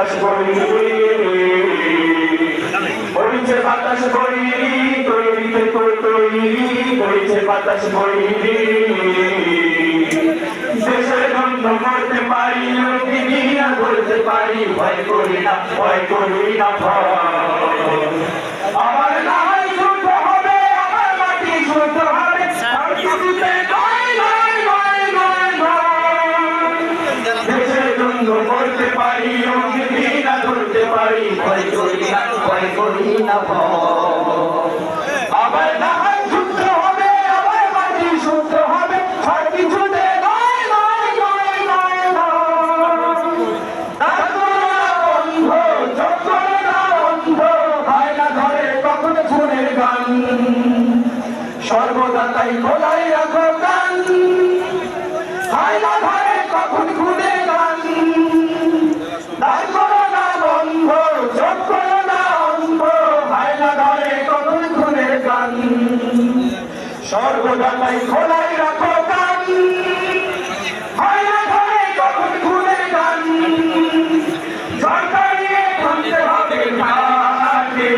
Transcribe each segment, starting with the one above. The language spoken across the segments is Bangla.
বাতাস বইছে বাতাস তৈরিতে তৈরি বইছে বাতাস দেশের গন্ধ করতে পারি লোকিনা বলতে পারি ভয় করি না আমার নাম শুদ্ধ হবে আমার মাটি শুদ্ধ হবে আর কিছুতে দেশের গন্ধ করতে পারি লোকিনা ধরতে পারি ভয় করি না আমার নাম শুদ্ধ হবে আমার মাটি শুদ্ধ হবে আর কিছুতে সর্বদা তাই খোলাই রাখো গান হায়না ধরে কখন খুলে গান দায় করো না বন্ধ চোখ করো না অন্ধ হায়না ধরে কখন খুলে গান সর্বদা তাই খোলাই রাখো গান হায়না ধরে কখন খুলে গান সরকারি থামতে হবে ঘাটে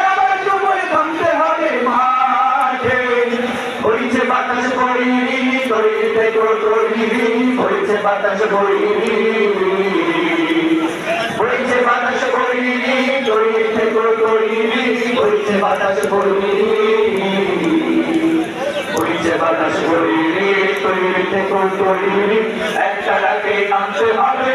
আবার তুমি থামতে হবে বইছে বাতাস তৈরিতে তৈরি বইছে বাতাস বইছে বাতাস তৈরিতে তৈরি বইছে বাতাস বইছে বাতাস তৈরিতে তৈরি একটা ডাকে নামতে হবে